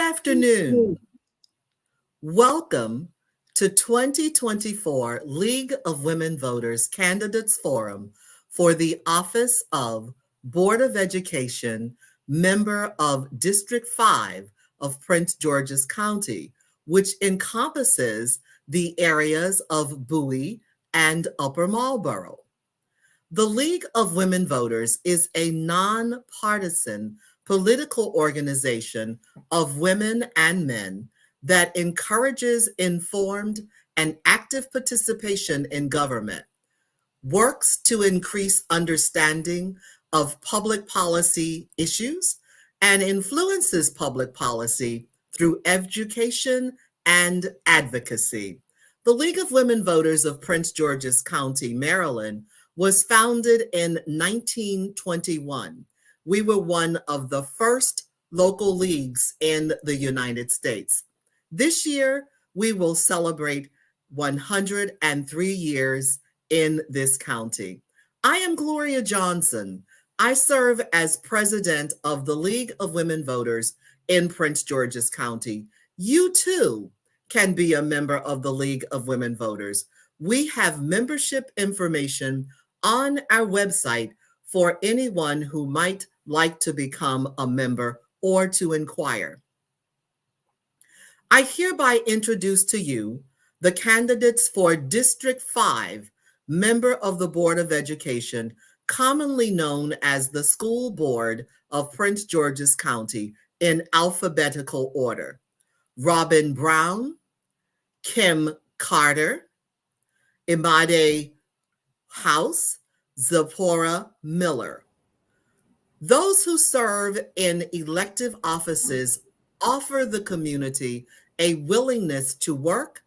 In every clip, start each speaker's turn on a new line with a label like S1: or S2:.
S1: afternoon. Welcome to 2024 League of Women Voters Candidates Forum for the Office of Board of Education, member of District 5 of Prince George's County, which encompasses the areas of Bowie and Upper Marlboro. The League of Women Voters is a nonpartisan political organization of women and men that encourages informed and active participation in government, works to increase understanding of public policy issues, and influences public policy through education and advocacy. The League of Women Voters of Prince George's County, Maryland, was founded in 1921. We were one of the first local leagues in the United States. This year, we will celebrate 103 years in this county. I am Gloria Johnson. I serve as president of the League of Women Voters in Prince George's County. You too can be a member of the League of Women Voters. We have membership information on our website for anyone who might like to become a member or to inquire. I hereby introduce to you the candidates for District 5, member of the Board of Education, commonly known as the School Board of Prince George's County, in alphabetical order: Robin Brown, Kim Carter, Imade House, Zipporah Miller. Those who serve in elective offices offer the community a willingness to work,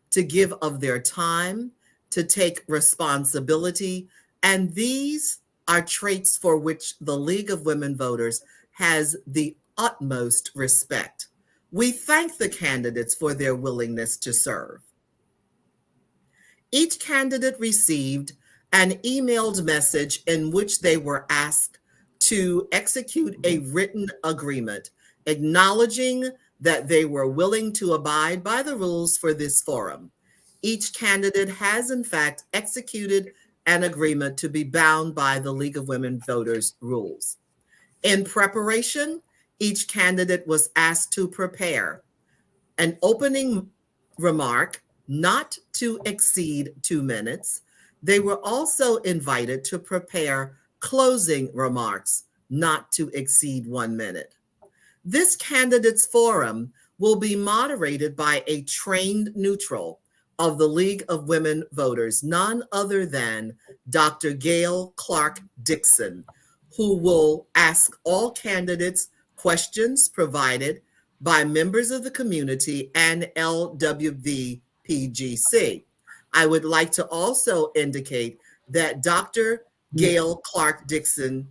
S1: to give of their time, to take responsibility, and these are traits for which the League of Women Voters has the utmost respect. We thank the candidates for their willingness to serve. Each candidate received an emailed message in which they were asked to execute a written agreement acknowledging that they were willing to abide by the rules for this forum. Each candidate has, in fact, executed an agreement to be bound by the League of Women Voters rules. In preparation, each candidate was asked to prepare an opening remark not to exceed 2 minutes. They were also invited to prepare closing remarks not to exceed 1 minute. This candidates forum will be moderated by a trained neutral of the League of Women Voters, none other than Dr. Gail Clark Dixon, who will ask all candidates questions provided by members of the community and LWVPGC. I would like to also indicate that Dr. Gail Clark Dixon,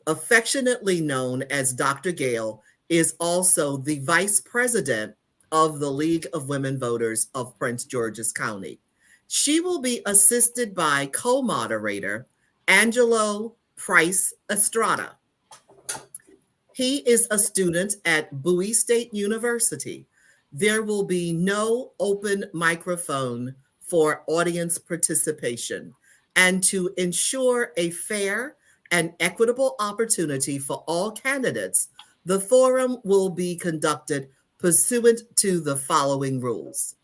S1: affectionately known as Dr. Gail, is also the vice president of the League of Women Voters of Prince George's County. She will be assisted by co-moderator Angelo Price Estrada. He is a student at Bowie State University. There will be no open microphone for audience participation. And to ensure a fair and equitable opportunity for all candidates, the forum will be conducted pursuant to the following rules.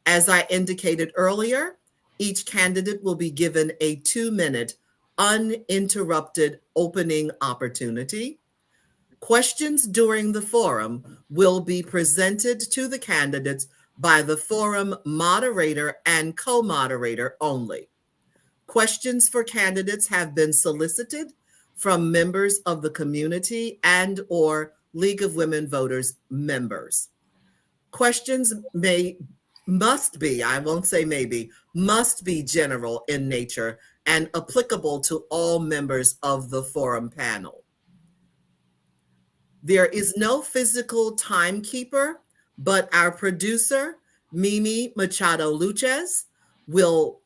S1: As I indicated earlier, each candidate will be given a 2-minute uninterrupted opening opportunity. Questions during the forum will be presented to the candidates by the forum moderator and co-moderator only. Questions for candidates have been solicited from members of the community and or League of Women Voters members. Questions must be general in nature and applicable to all members of the forum panel. There is no physical timekeeper, but our producer, Mimi Machado Luchez, will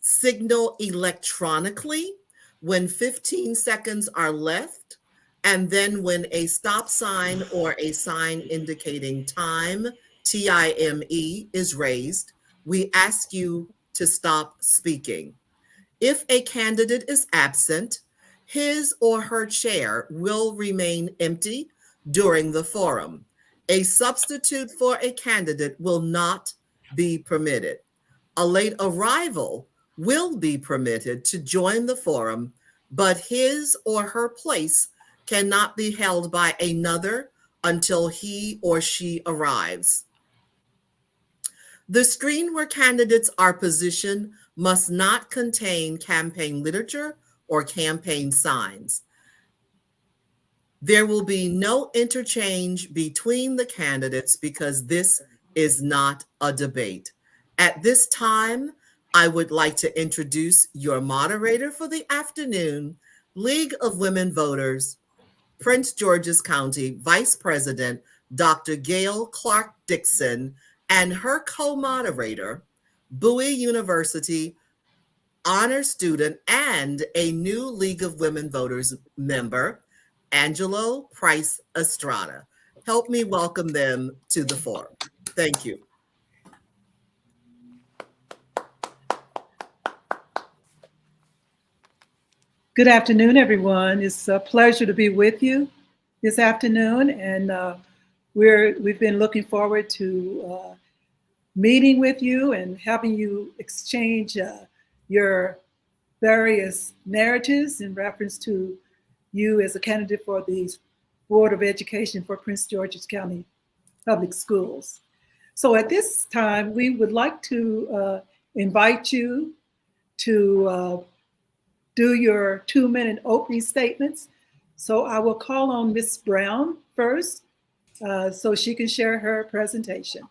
S1: signal electronically when 15 seconds are left And then when a stop sign or a sign indicating time, TIME, is raised, we ask you to stop speaking. If a candidate is absent, his or her chair will remain empty during the forum. A substitute for a candidate will not be permitted. A late arrival will be permitted to join the forum, but his or her place cannot be held by another until he or she arrives. The screen where candidates are positioned must not contain campaign literature or campaign signs. There will be no interchange between the candidates because this is not a debate. At this time, I would like to introduce your moderator for the afternoon, League of Women Voters, Prince George's County Vice President Dr. Gail Clark Dixon, and her co-moderator, Bowie University honor student and a new League of Women Voters member, Angelo Price Estrada. Help me welcome them to the forum. Thank you.
S2: Good afternoon, everyone. It's a pleasure to be with you this afternoon, and we've been looking forward to meeting with you and having you exchange your various narratives in reference to you as a candidate for the Board of Education for Prince George's County Public Schools. So at this time, we would like to invite you to do your 2-minute opening statements. So I will call on Ms. Brown first so she can share her presentation.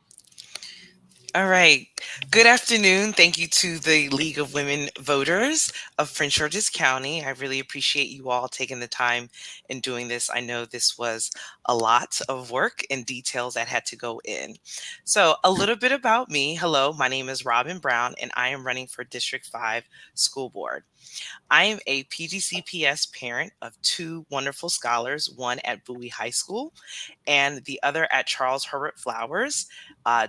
S3: All right. Good afternoon. Thank you to the League of Women Voters of Prince George's County. I really appreciate you all taking the time in doing this. I know this was a lot of work and details that had to go in. So a little bit about me. Hello, my name is Robin Brown, and I am running for District 5 School Board. I am a PGCPS parent of 2 wonderful scholars, one at Bowie High School and the other at Charles Herbert Flowers,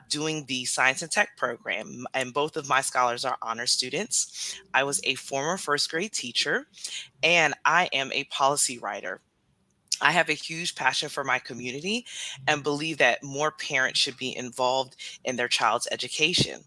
S3: doing the Science and Tech program. And both of my scholars are honor students. I was a former first grade teacher, and I am a policy writer. I have a huge passion for my community and believe that more parents should be involved in their child's education.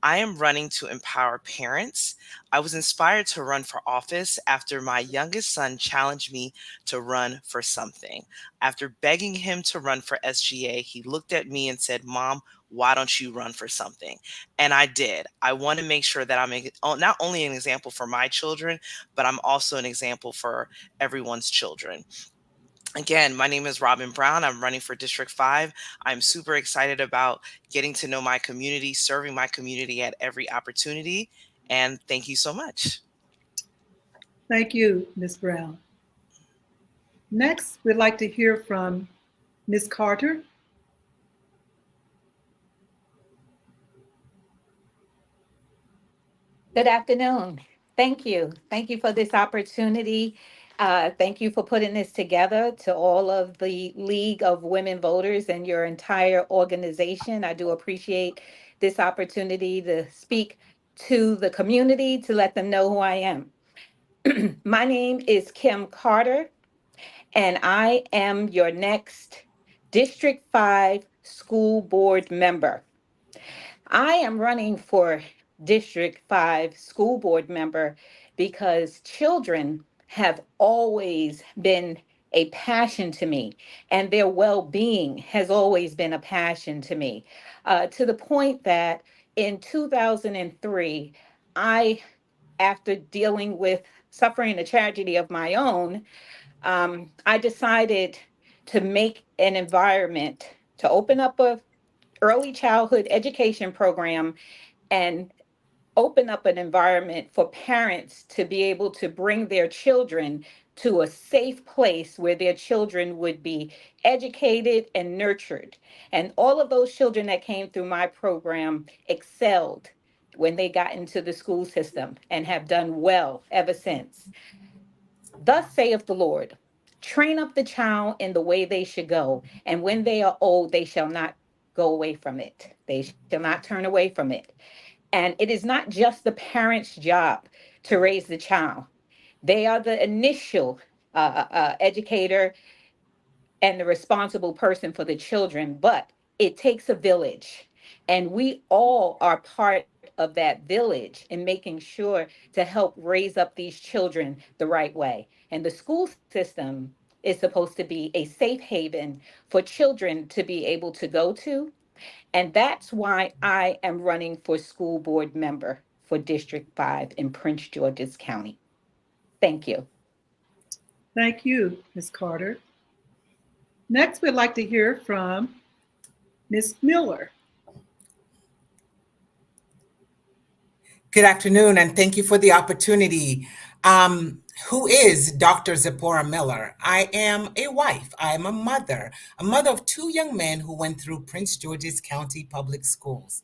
S3: I am running to empower parents. I was inspired to run for office after my youngest son challenged me to run for something. After begging him to run for SGA, he looked at me and said, "Mom, why don't you run for something?" And I did. I want to make sure that not only an example for my children, but I'm also an example for everyone's children. Again, my name is Robin Brown. I'm running for District 5. I'm super excited about getting to know my community, serving my community at every opportunity. And thank you so much.
S2: Thank you, Ms. Brown. Next, we'd like to hear from Ms. Carter.
S4: Good afternoon. Thank you. Thank you for this opportunity. Thank you for putting this together, to all of the League of Women Voters and your entire organization. I do appreciate this opportunity to speak to the community, to let them know who I am. My name is Kim Carter, and I am your next District 5 School Board member. I am running for District 5 School Board member because children have always been a passion to me, and their well being has always been a passion to me, to the point that in 2003, I, after dealing with suffering a tragedy of my own, I decided to make an environment to open up a early childhood education program and open up an environment for parents to be able to bring their children to a safe place where their children would be educated and nurtured. And all of those children that came through my program excelled when they got into the school system and have done well ever since. Thus saith the Lord, Train up the child in the way they should go. And when they are old, they shall not go away from it. They shall not turn away from it. And it is not just the parent's job to raise the child. They are the initial educator and the responsible person for the children, but it takes a village. And we all are part of that village in making sure to help raise up these children the right way. And the school system is supposed to be a safe haven for children to be able to go to. And that's why I am running for school board member for District 5 in Prince George's County. Thank you.
S2: Thank you, Ms. Carter. Next, we'd like to hear from Ms. Miller.
S5: Good afternoon, and thank you for the opportunity. Who is Dr. Zipporah Miller? I am a wife. I am a mother of two young men who went through Prince George's County Public Schools.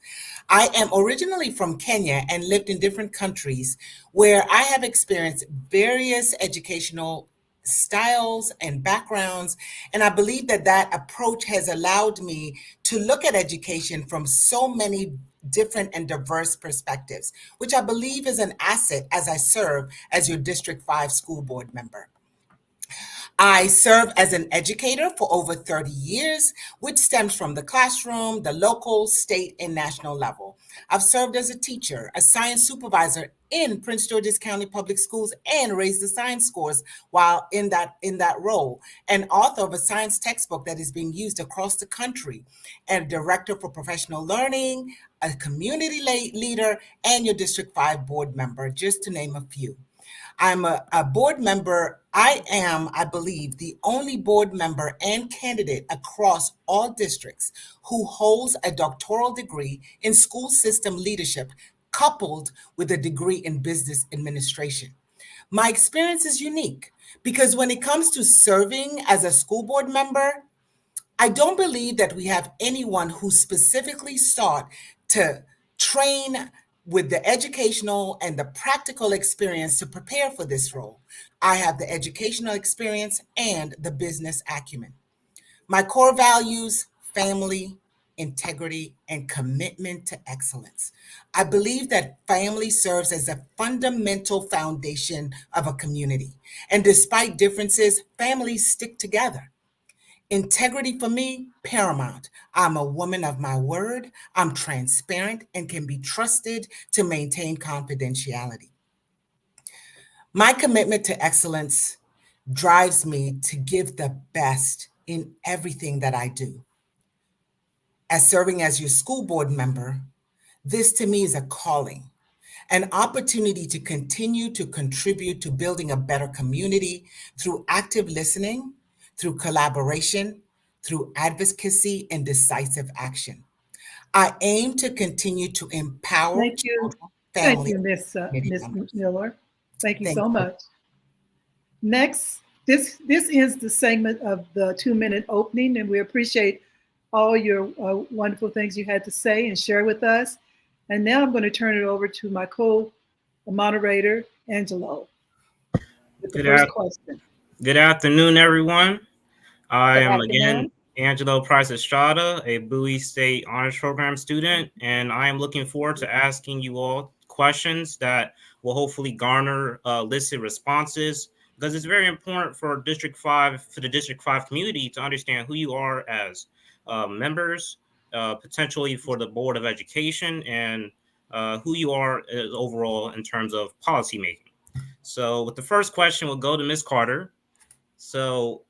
S5: I am originally from Kenya and lived in different countries where I have experienced various educational styles and backgrounds. And I believe that that approach has allowed me to look at education from so many different and diverse perspectives, which I believe is an asset as I serve as your District 5 school board member. I serve as an educator for over 30 years, which stems from the classroom, the local, state, and national level. I've served as a teacher, a science supervisor in Prince George's County Public Schools, and raised the science scores while in that role, and author of a science textbook that is being used across the country, and a director for professional learning, a community leader, and your District 5 board member, just to name a few. I'm a board member. I am, I believe, the only board member and candidate across all districts who holds a doctoral degree in school system leadership, coupled with a degree in business administration. My experience is unique because when it comes to serving as a school board member, I don't believe that we have anyone who specifically sought to train with the educational and the practical experience to prepare for this role. I have the educational experience and the business acumen. My core values: family, integrity, and commitment to excellence. I believe that family serves as a fundamental foundation of a community. And despite differences, families stick together. Integrity for me, paramount. I'm a woman of my word. I'm transparent and can be trusted to maintain confidentiality. My commitment to excellence drives me to give the best in everything that I do. As serving as your school board member, this to me is a calling, an opportunity to continue to contribute to building a better community through active listening, through collaboration, through advocacy and decisive action. I aim to continue to empower
S2: Thank you.
S5: children,
S2: Thank
S5: families,
S2: you,
S5: and community
S2: Ms.
S5: members.
S2: Miller. Thank you
S5: Thank
S2: so
S5: you.
S2: much. Next, this is the segment of the 2-minute opening, and we appreciate all your wonderful things you had to say and share with us. And now I'm going to turn it over to my co-moderator, Angelo, with the
S6: Good,
S2: first
S6: af-
S2: question.
S6: good afternoon, everyone. I
S4: Good
S6: am again
S4: afternoon.
S6: Angelo Price Estrada, a Bowie State Honors Program student, and I am looking forward to asking you all questions that will hopefully garner listed responses because it's very important for the District 5 community to understand who you are as members, potentially for the Board of Education, and who you are overall in terms of policymaking. So, with the first question, we'll go to Ms. Carter. So,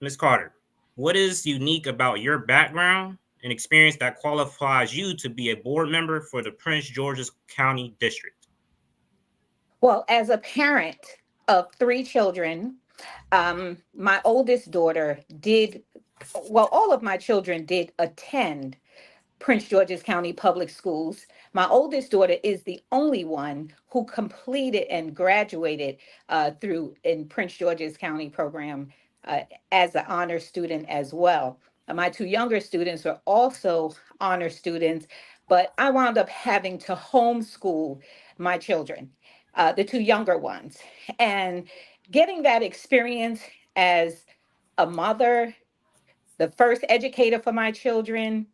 S6: Ms. Carter, what is unique about your background and experience that qualifies you to be a board member for the Prince George's County District?
S4: Well, as a parent of three children, my oldest daughter did, well, all of my children did attend Prince George's County Public Schools. My oldest daughter is the only one who completed and graduated through in Prince George's County program uh, as an honor student as well. My two younger students are also honor students, but I wound up having to homeschool my children, the two younger ones, and getting that experience as a mother, the first educator for my children,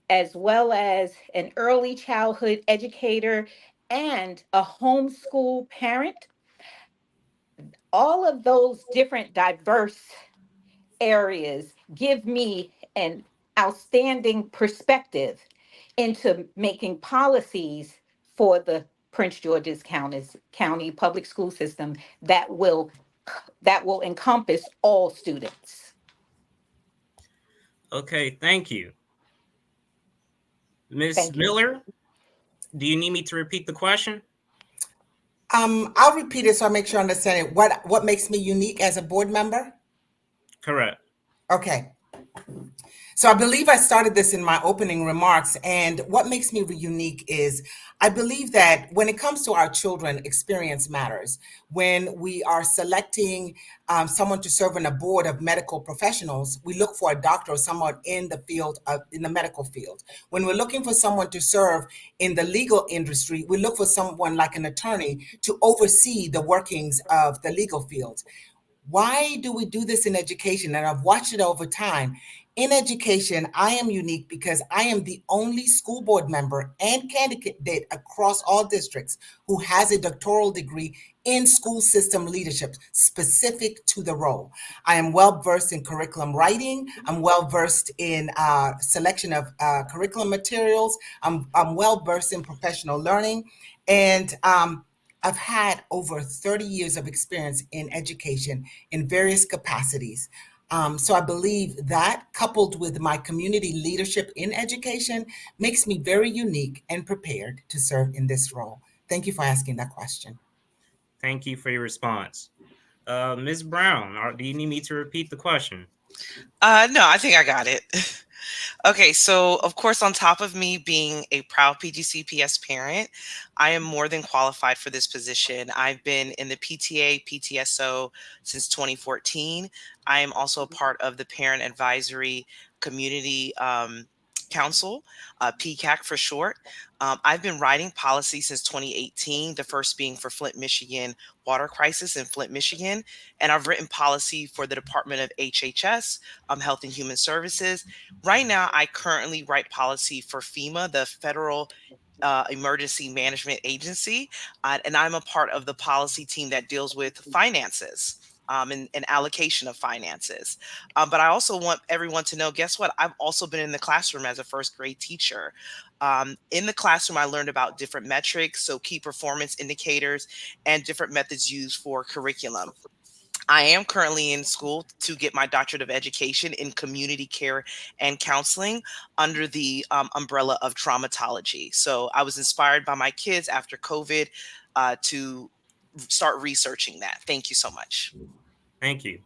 S4: as well as an early childhood educator and a homeschool parent. All of those different diverse areas give me an outstanding perspective into making policies for the Prince George's County public school system that will encompass all students.
S6: Okay, thank you. Ms.
S4: Thank you.
S6: Miller, do you need me to repeat the question?
S5: I'll repeat it so I make sure I understand it. What makes me unique as a board member?
S6: Correct.
S5: Okay. So I believe I started this in my opening remarks, and what makes me unique is I believe that when it comes to our children, experience matters. When we are selecting someone to serve on a board of medical professionals, we look for a doctor or someone in the field in the medical field. When we're looking for someone to serve in the legal industry, we look for someone like an attorney to oversee the workings of the legal field. Why do we do this in education? And I've watched it over time. In education, I am unique because I am the only school board member and candidate across all districts who has a doctoral degree in school system leadership specific to the role. I am well versed in curriculum writing. I'm well versed in selection of curriculum materials. I'm well versed in professional learning. And I've had over 30 years of experience in education in various capacities. So I believe that, coupled with my community leadership in education, makes me very unique and prepared to serve in this role. Thank you for asking that question.
S6: Thank you for your response. Ms. Brown, do you need me to repeat the question?
S3: No, I think I got it. Okay, so of course, on top of me being a proud PGCPS parent, I am more than qualified for this position. I've been in the PTA, PTSO since 2014. I am also a part of the Parent Advisory Community Council, PCAC for short. I've been writing policy since 2018, the first being for Flint, Michigan, water crisis in Flint, Michigan. And I've written policy for the Department of HHS, Health and Human Services. Right now, I currently write policy for FEMA, the Federal Emergency Management Agency, and I'm a part of the policy team that deals with finances. And allocation of finances. But I also want everyone to know, guess what? I've also been in the classroom as a first grade teacher. In the classroom, I learned about different metrics, so key performance indicators, and different methods used for curriculum. I am currently in school to get my doctorate of education in community care and counseling under the umbrella of traumatology. So I was inspired by my kids after COVID to start researching that. Thank you so much.
S6: Thank you.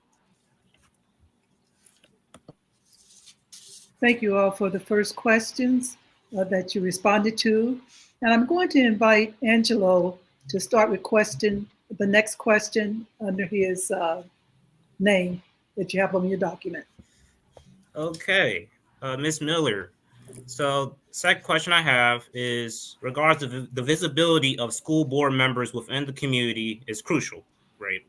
S2: Thank you all for the first questions that you responded to. And I'm going to invite Angelo to start with the next question under his name that you have on your document.
S6: Okay, Ms. Miller. So second question I have is regards to the visibility of school board members within the community is crucial, right?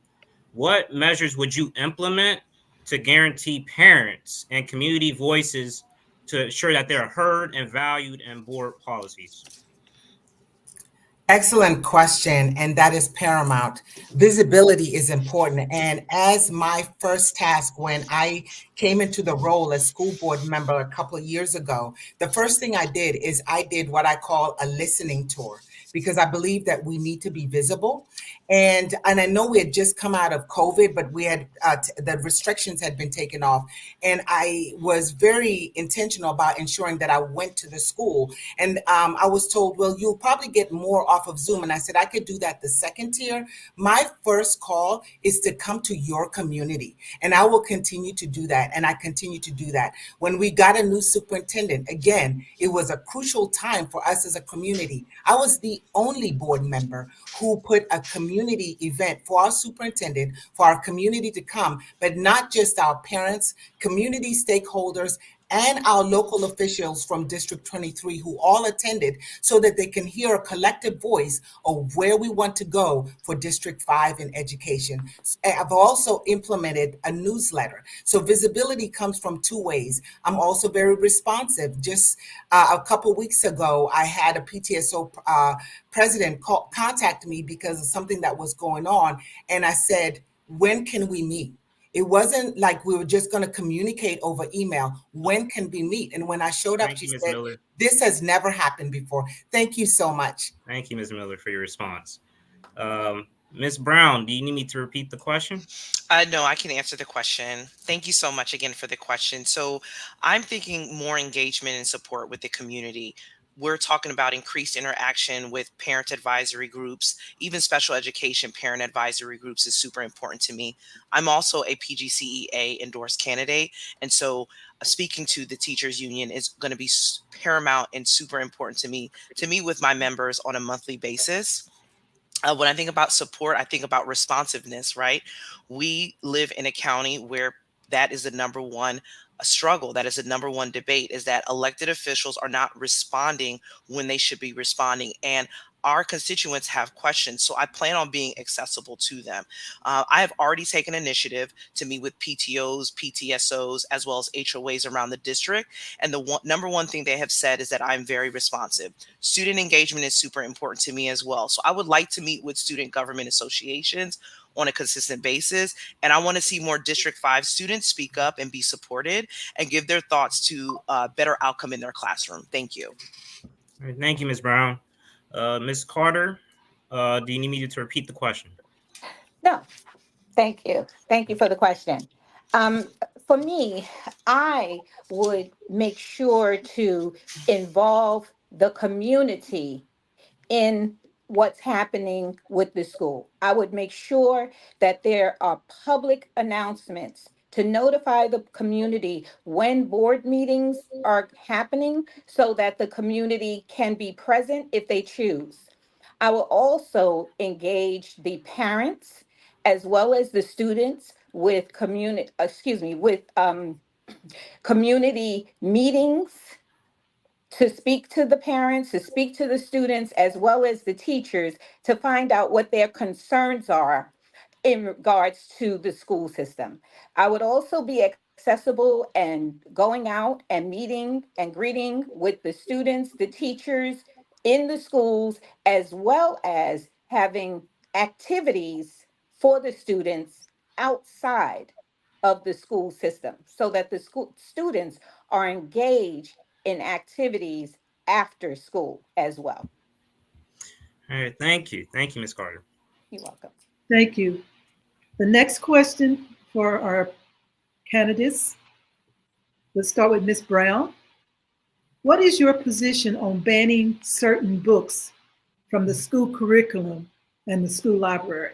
S6: What measures would you implement to guarantee parents and community voices to ensure that they're heard and valued in board policies?
S5: Excellent question, and that is paramount. Visibility is important. And as my first task when I came into the role as school board member a couple of years ago, the first thing I did is I did what I call a listening tour, because I believe that we need to be visible. And I know we had just come out of COVID, but we had the restrictions had been taken off. And I was very intentional about ensuring that I went to the school. And I was told, well, you'll probably get more off of Zoom. And I said, I could do that the second tier. My first call is to come to your community. And I will continue to do that. And I continue to do that. When we got a new superintendent, again, it was a crucial time for us as a community. I was the only board member who put a community event for our superintendent, for our community to come, but not just our parents, community stakeholders, and our local officials from District 23 who all attended so that they can hear a collective voice of where we want to go for District 5 in education. I've also implemented a newsletter. So visibility comes from two ways. I'm also very responsive. Just a couple weeks ago, I had a PTSO president contact me because of something that was going on. And I said, when can we meet? It wasn't like we were just going to communicate over email. When can we meet? And when I showed up,
S6: Thank
S5: she
S6: you, Ms.
S5: said,
S6: Miller.
S5: this has never happened before. Thank you so much.
S6: Thank you, Ms. Miller, for your response. Ms. Brown, do you need me to repeat the question?
S3: No, I can answer the question. Thank you so much again for the question. So I'm thinking more engagement and support with the community. We're talking about increased interaction with parent advisory groups, even special education parent advisory groups is super important to me. I'm also a PGCEA endorsed candidate. And so speaking to the teachers union is going to be paramount and super important to me with my members on a monthly basis. When I think about support, I think about responsiveness, right? We live in a county where that is the number one struggle. That is the number one debate is that elected officials are not responding when they should be responding. And our constituents have questions. So I plan on being accessible to them. I have already taken initiative to meet with PTOs, PTSOs, as well as HOAs around the district. And the number one thing they have said is that I'm very responsive. Student engagement is super important to me as well. So I would like to meet with student government associations on a consistent basis. And I want to see more District 5 students speak up and be supported and give their thoughts to a better outcome in their classroom. Thank you.
S6: All right, thank you, Ms. Brown. Ms. Carter, do you need me to repeat the question?
S4: No, thank you. Thank you for the question. Um, for me, I would make sure to involve the community in what's happening with the school. I would make sure that there are public announcements to notify the community when board meetings are happening so that the community can be present if they choose. I will also engage the parents as well as the students with community meetings to speak to the parents, to speak to the students, as well as the teachers to find out what their concerns are in regards to the school system. I would also be accessible and going out and meeting and greeting with the students, the teachers in the schools, as well as having activities for the students outside of the school system so that the school students are engaged in activities after school as well.
S6: All right, thank you. Thank you, Ms. Carter.
S4: You're welcome.
S2: Thank you. The next question for our candidates. Let's start with Ms. Brown. What is your position on banning certain books from the school curriculum and the school library?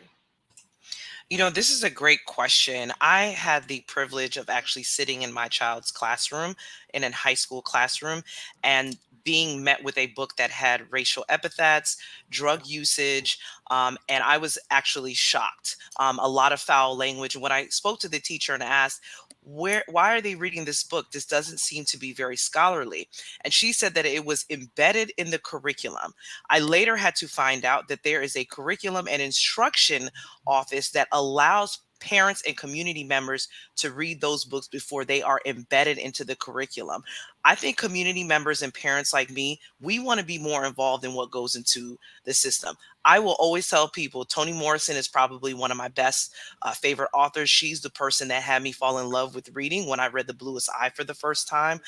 S3: You know, this is a great question. I had the privilege of actually sitting in my child's classroom, in a high school classroom, and being met with a book that had racial epithets, drug usage, and I was actually shocked. A lot of foul language. And when I spoke to the teacher and asked, why are they reading this book? This doesn't seem to be very scholarly. And she said that it was embedded in the curriculum. I later had to find out that there is a curriculum and instruction office that allows parents and community members to read those books before they are embedded into the curriculum. I think community members and parents like me, we want to be more involved in what goes into the system. I will always tell people Toni Morrison is probably one of my best favorite authors. She's the person that had me fall in love with reading when I read The Bluest Eye for the first time.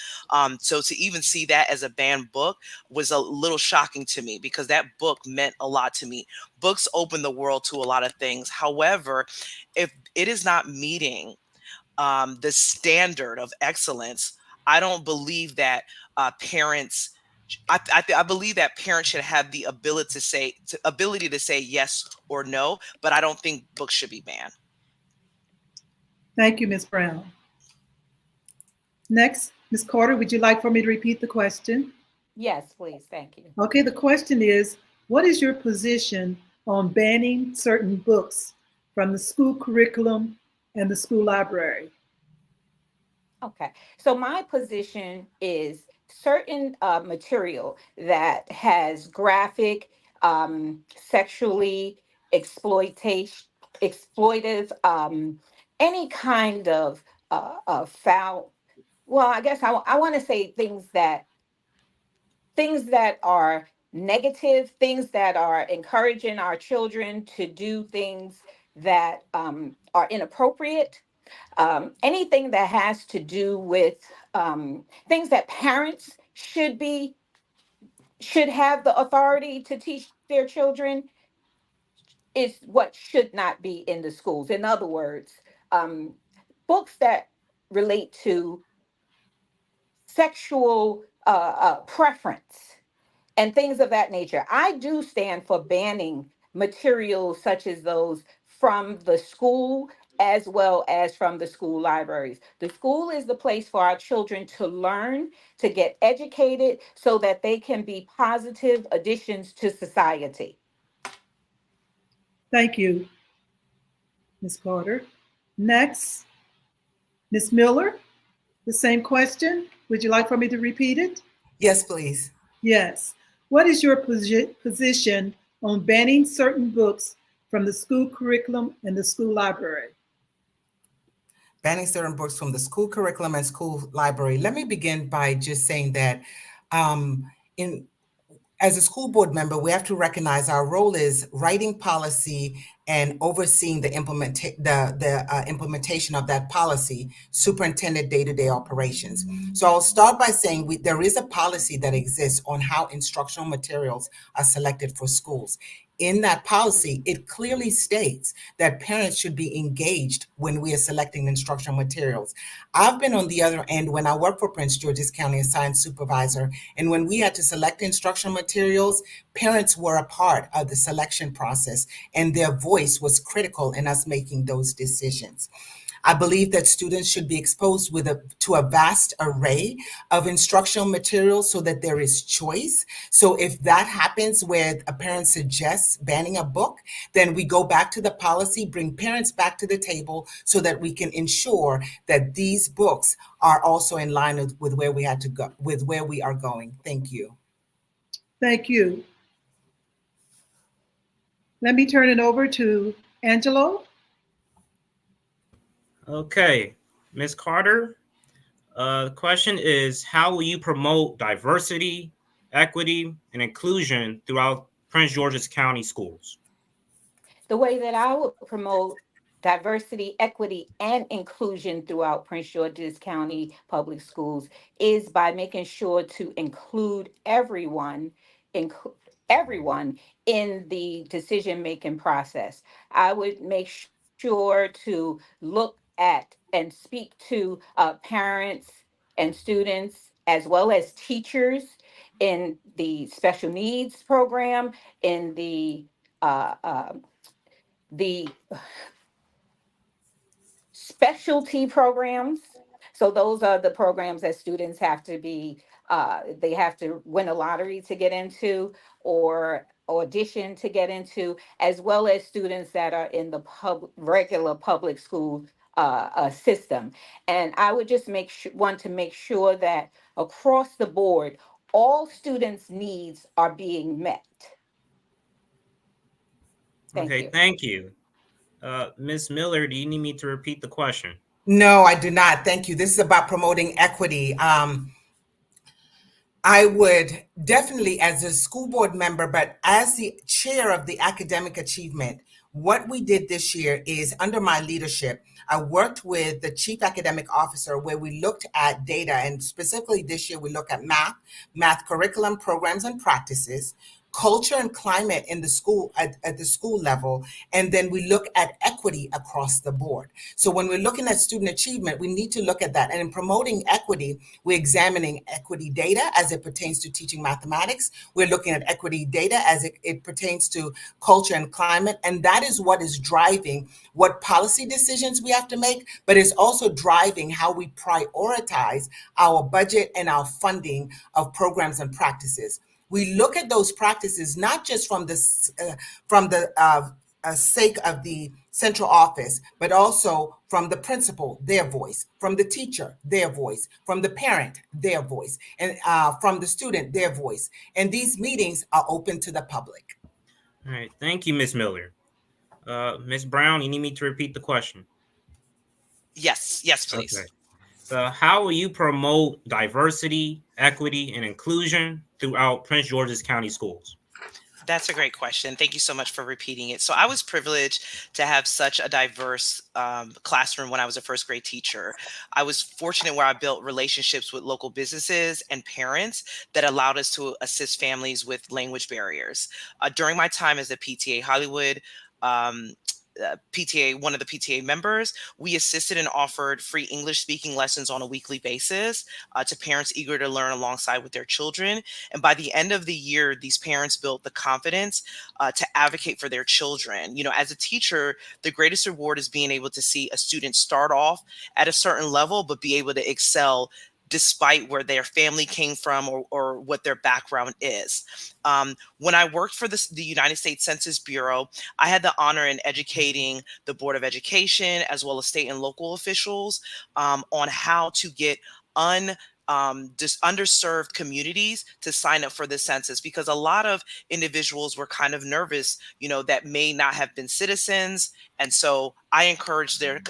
S3: So to even see that as a banned book was a little shocking to me because that book meant a lot to me. Books open the world to a lot of things. However, if it is not meeting the standard of excellence, I don't believe that parents. I believe that parents should have the ability to say yes or no, but I don't think books should be banned.
S2: Thank you, Ms. Brown. Next, Ms. Carter, would you like for me to repeat the question?
S4: Yes, please. Thank you.
S2: Okay, the question is, what is your position on banning certain books from the school curriculum and the school library?
S4: Okay. So my position is certain material that has graphic, sexually exploitation, exploitive, any kind of foul. Well, I guess I want to say things that are negative, things that are encouraging our children to do things that are inappropriate, anything that has to do with things that parents should have the authority to teach their children is what should not be in the schools. In other words, um, books that relate to sexual preference and things of that nature. I do stand for banning materials such as those from the school as well as from the school libraries. The school is the place for our children to learn, to get educated, so that they can be positive additions to society.
S2: Thank you, Ms. Carter. Next, Ms. Miller, the same question. Would you like for me to repeat it?
S5: Yes, please.
S2: Yes. What is your position on banning certain books from the school curriculum and the school library?
S5: Banning certain books from the school curriculum and school library. Let me begin by just saying that in as a school board member, we have to recognize our role is writing policy and overseeing the implementation of that policy, superintendent day-to-day operations. So I'll start by saying there is a policy that exists on how instructional materials are selected for schools. In that policy, it clearly states that parents should be engaged when we are selecting instructional materials. I've been on the other end when I worked for Prince George's County as science supervisor, and when we had to select instructional materials, parents were a part of the selection process, and their voice was critical in us making those decisions. I believe that students should be exposed to a vast array of instructional materials so that there is choice. So if that happens where a parent suggests banning a book, then we go back to the policy, bring parents back to the table so that we can ensure that these books are also in line with where we had to go, with where we are going. Thank you.
S2: Thank you. Let me turn it over to Angelo.
S6: Okay, Ms. Carter, the question is, how will you promote diversity, equity, and inclusion throughout Prince George's County schools?
S4: The way that I would promote diversity, equity, and inclusion throughout Prince George's County Public Schools is by making sure to include include everyone in the decision-making process. I would make sure to look at and speak to parents and students as well as teachers in the special needs program, in uh, uh, the specialty programs. So those are the programs that students have to be, they have to win a lottery to get into or audition to get into, as well as students that are in the regular public school system. And I would just want to make sure that across the board, all students' needs are being met. Thank
S6: Okay,
S4: you.
S6: thank you. Ms. Miller, do you need me to repeat the question?
S5: No, I do not. Thank you. This is about promoting equity. I would definitely, as a school board member, but as the chair of the academic achievement, what we did this year is under my leadership, I worked with the chief academic officer where we looked at data, and specifically this year we look at math curriculum, programs and practices, culture and climate in the school at the school level, and then we look at equity across the board. So when we're looking at student achievement, we need to look at that. And in promoting equity, we're examining equity data as it pertains to teaching mathematics. We're looking at equity data as it pertains to culture and climate. And that is what is driving what policy decisions we have to make, but it's also driving how we prioritize our budget and our funding of programs and practices. We look at those practices not just from the sake of the central office, but also from the principal, their voice, from the teacher, their voice, from the parent, their voice, and from the student, their voice. And these meetings are open to the public.
S6: All right. Thank you, Ms. Miller. Ms. Brown, you need me to repeat the question?
S3: Yes, yes,
S6: Okay.
S3: please.
S6: So how will you promote diversity, equity, and inclusion throughout Prince George's County schools?
S3: That's a great question. Thank you so much for repeating it. So I was privileged to have such a diverse classroom when I was a first grade teacher. I was fortunate where I built relationships with local businesses and parents that allowed us to assist families with language barriers. During my time as a PTA Hollywood, um, PTA, one of the PTA members, we assisted and offered free English speaking lessons on a weekly basis to parents eager to learn alongside with their children. And by the end of the year, these parents built the confidence to advocate for their children. You know, as a teacher, the greatest reward is being able to see a student start off at a certain level, but be able to excel despite where their family came from or what their background is. When I worked for the United States Census Bureau, I had the honor in educating the Board of Education as well as state and local officials on how to get just underserved communities to sign up for the census, because a lot of individuals were kind of nervous, you know, that may not have been citizens. And so I encouraged their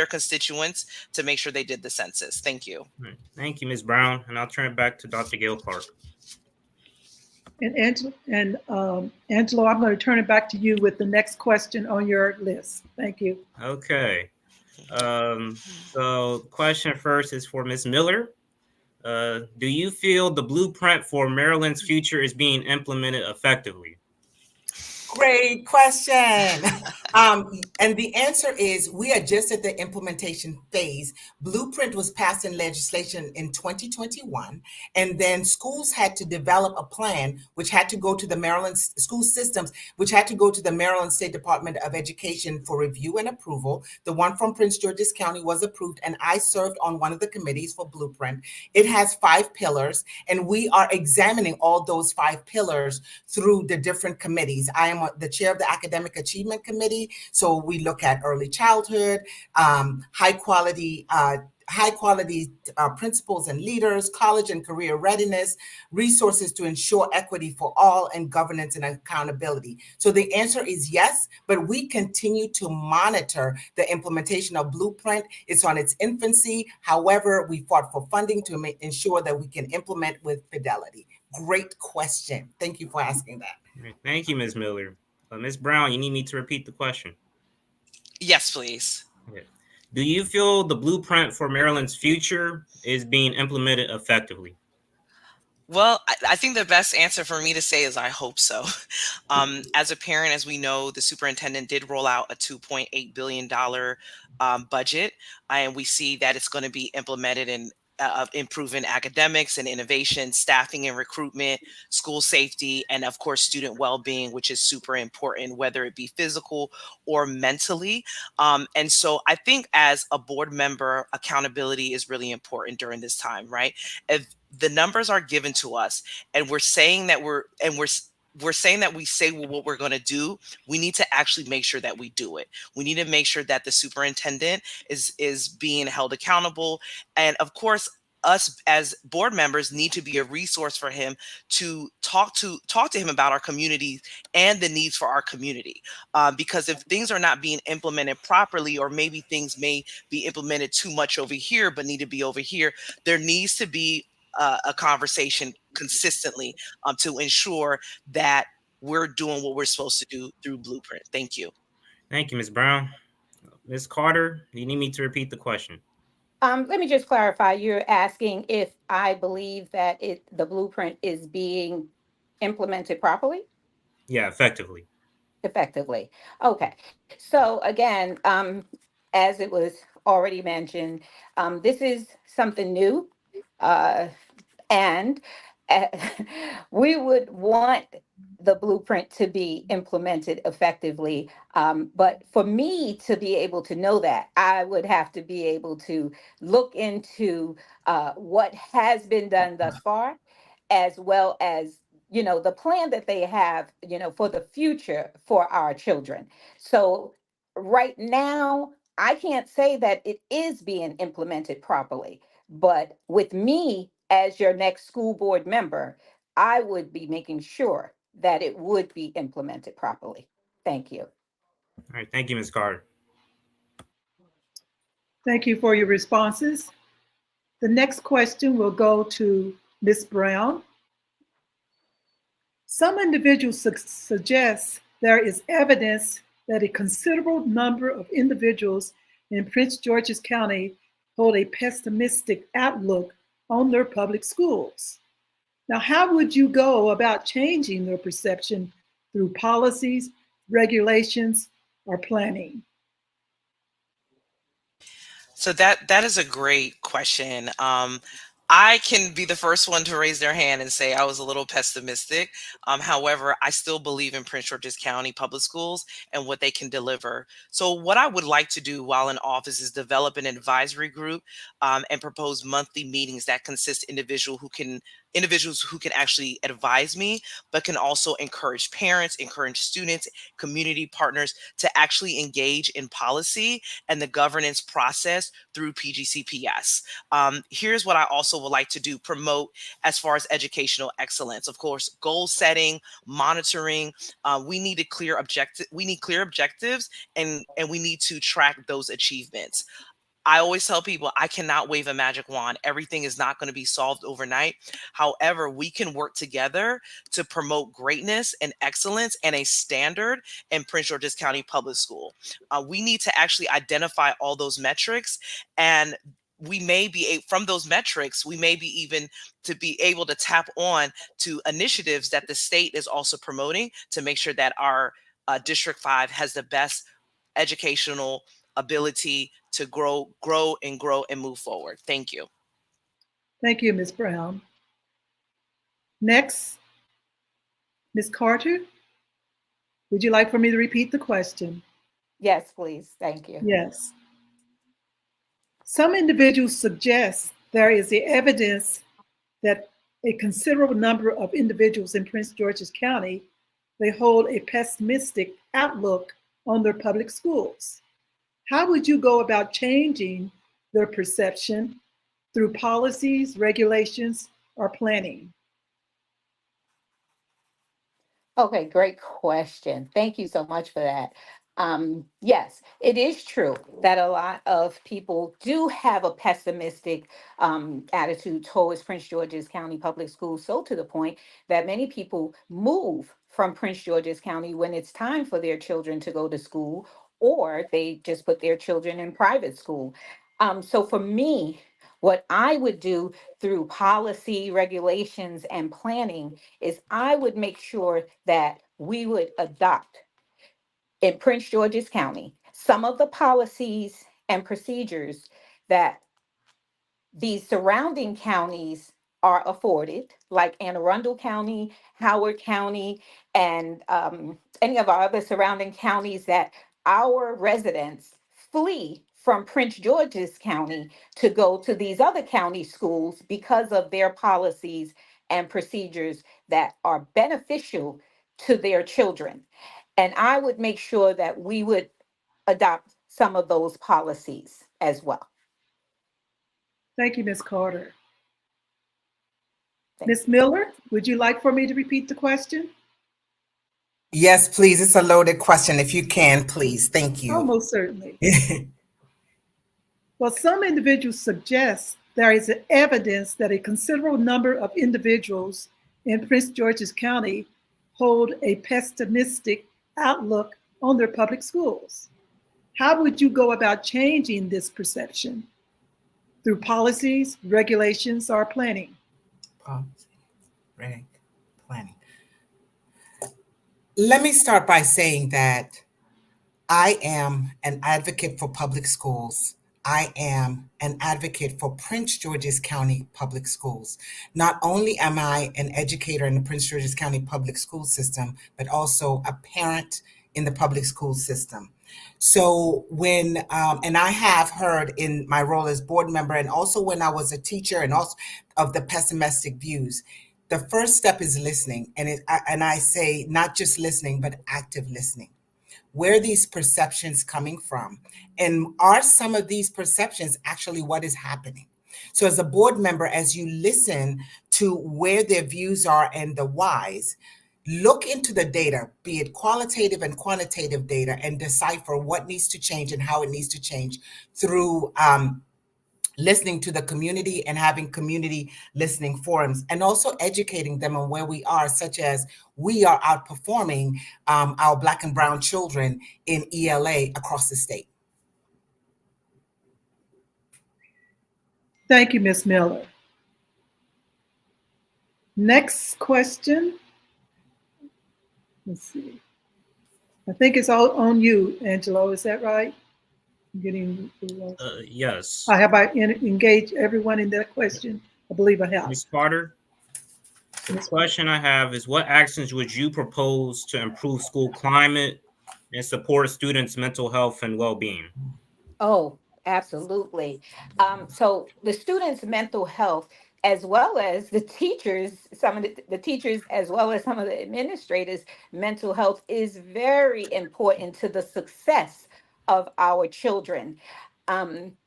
S3: constituents to make sure they did the census. Thank you.
S6: Right. Thank you, Ms. Brown. And I'll turn it back to Dr. Gail Clark.
S2: And Angelo, I'm going to turn it back to you with the next question on your list. Thank you.
S6: Okay. So question first is for Ms. Miller. Do you feel the blueprint for Maryland's future is being implemented effectively?
S5: Great question. And the answer is we are just at the implementation phase. Blueprint was passed in legislation in 2021, and then schools had to develop a plan, which had to go to the Maryland school systems, which had to go to the Maryland State Department of Education for review and approval. The one from Prince George's County was approved, and I served on one of the committees for Blueprint. It has 5 pillars, and we are examining all those 5 pillars through the different committees. I am the chair of the Academic Achievement Committee, so we look at early childhood, high quality principals and leaders, college and career readiness, resources to ensure equity for all, and governance and accountability. So the answer is yes, but we continue to monitor the implementation of Blueprint. It's on its infancy. However, we fought for funding to ensure that we can implement with fidelity. Great question. Thank you for asking that.
S6: Right. Thank you, Ms. Miller. Ms. Brown, you need me to repeat the question?
S3: Yes, please.
S6: Okay. Do you feel the blueprint for Maryland's future is being implemented effectively?
S3: Well, I think the best answer for me to say is I hope so. As a parent, as we know, the superintendent did roll out a $2.8 billion budget, and we see that it's going to be implemented in improving academics and innovation, staffing and recruitment, school safety, and of course, student well-being, which is super important, whether it be physical or mentally. And so I think as a board member, accountability is really important during this time, right? If the numbers are given to us and we're saying that we're saying that we say what we're going to do, we need to actually make sure that we do it. We need to make sure that the superintendent is being held accountable. And of course, us as board members need to be a resource for him to talk to him about our community and the needs for our community. Because if things are not being implemented properly, or maybe things may be implemented too much over here, but need to be over here, there needs to be a conversation consistently to ensure that we're doing what we're supposed to do through Blueprint. Thank you.
S6: Thank you, Ms. Brown. Ms. Carter, you need me to repeat the question?
S4: Let me just clarify. You're asking if I believe that the blueprint is being implemented properly?
S6: Yeah, effectively.
S4: Effectively. Okay. So again, as it was already mentioned, this is something new. And uh, we would want the blueprint to be implemented effectively. But for me to be able to know that, I would have to be able to look into what has been done thus far, as well as the plan that they have for the future for our children. So right now, I can't say that it is being implemented properly, but with me as your next school board member, I would be making sure that it would be implemented properly. Thank you.
S6: All right, thank you, Ms. Carter.
S2: Thank you for your responses. The next question will go to Ms. Brown. Some individuals suggest there is evidence that a considerable number of individuals in Prince George's County hold a pessimistic outlook on their public schools. Now, how would you go about changing their perception through policies, regulations, or planning?
S3: So that is a great question. I can be the first one to raise their hand and say I was a little pessimistic. However, I still believe in Prince George's County public schools and what they can deliver. So what I would like to do while in office is develop an advisory group and propose monthly meetings that consist individuals who can actually advise me, but can also encourage parents, encourage students, community partners to actually engage in policy and the governance process through PGCPS. Here's what I also would like to do: promote as far as educational excellence. Of course, goal setting, monitoring. We need a clear objective. We need clear objectives, and we need to track those achievements. I always tell people I cannot wave a magic wand. Everything is not going to be solved overnight. However, we can work together to promote greatness and excellence and a standard in Prince George's County Public School. We need to actually identify all those metrics, and we may be from those metrics, we may be even to be able to tap on to initiatives that the state is also promoting to make sure that our District 5 has the best educational ability to grow and move forward. Thank you.
S2: Thank you, Ms. Brown. Next, Ms. Carter, would you like for me to repeat the question?
S4: Yes, please. Thank you.
S2: Yes. Some individuals suggest there is the evidence that a considerable number of individuals in Prince George's County, they hold a pessimistic outlook on their public schools. How would you go about changing their perception through policies, regulations, or planning?
S4: Okay, great question. Thank you so much for that. Yes, it is true that a lot of people do have a pessimistic attitude towards Prince George's County Public Schools, so to the point that many people move from Prince George's County when it's time for their children to go to school, or they just put their children in private school. So for me, what I would do through policy, regulations, and planning is I would make sure that we would adopt in Prince George's County some of the policies and procedures that these surrounding counties are afforded, like Anne Arundel County, Howard County, and any of our other surrounding counties that our residents flee from Prince George's County to go to these other county schools because of their policies and procedures that are beneficial to their children. And I would make sure that we would adopt some of those policies as well.
S2: Thank you, Ms. Carter.
S4: Thank
S2: Ms. Miller, would you like for me to repeat the question?
S5: Yes, please. It's a loaded question. If you can, please. Thank you.
S2: Almost certainly. Well, some individuals suggest there is evidence that a considerable number of individuals in Prince George's County hold a pessimistic outlook on their public schools. How would you go about changing this perception? Through policies, regulations, or planning?
S5: Policy, reg, planning. Let me start by saying that I am an advocate for public schools. I am an advocate for Prince George's County Public Schools. Not only am I an educator in the Prince George's County Public School System, but also a parent in the public school system. So when, and I have heard in my role as board member, and also when I was a teacher, and also of the pessimistic views, the first step is listening. And I say not just listening, but active listening. where are these perceptions coming from? And are some of these perceptions actually what is happening? So as a board member, as you listen to where their views are and the whys, look into the data, be it qualitative and quantitative data, and decipher what needs to change and how it needs to change through listening to the community and having community listening forums, and also educating them on where we are, such as we are outperforming our Black and Brown children in ELA across the state.
S2: Thank you, Ms. Miller. Next question. Let's see. I think it's all on you, Angelo. Is that right? I'm getting.
S6: Yes.
S2: Have I engaged everyone in that question? I believe I have.
S6: Ms. Carter, the question I have is, what actions would you propose to improve school climate and support students' mental health and well-being?
S4: Oh, absolutely. So the students' mental health, as well as the teachers, some of the teachers, as well as some of the administrators' mental health is very important to the success of our children.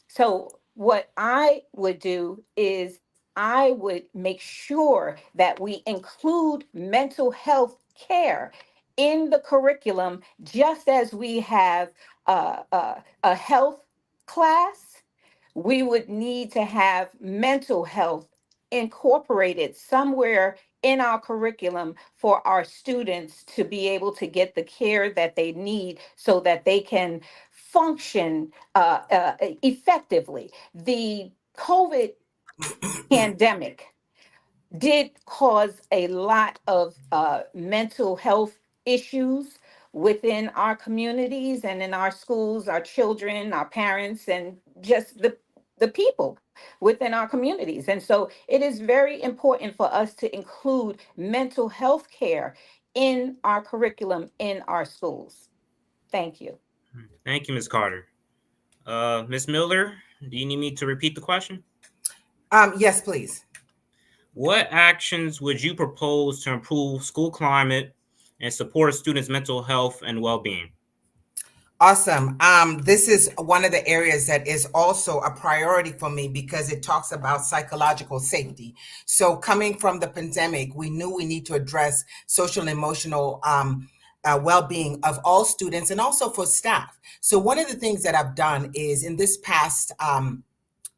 S4: So what I would do is I would make sure that we include mental health care in the curriculum, just as we have a health class. We would need to have mental health incorporated somewhere in our curriculum for our students to be able to get the care that they need so that they can function effectively. The COVID pandemic did cause a lot of mental health issues within our communities and in our schools, our children, our parents, and just the people within our communities. And so it is very important for us to include mental health care in our curriculum in our schools. Thank you.
S6: Thank you, Ms. Carter. Ms. Miller, do you need me to repeat the question?
S5: Yes, please.
S6: What actions would you propose to improve school climate and support students' mental health and well-being?
S5: Awesome. This is one of the areas that is also a priority for me because it talks about psychological safety. So coming from the pandemic, we knew we need to address social and emotional well-being of all students and also for staff. So one of the things that I've done is in this past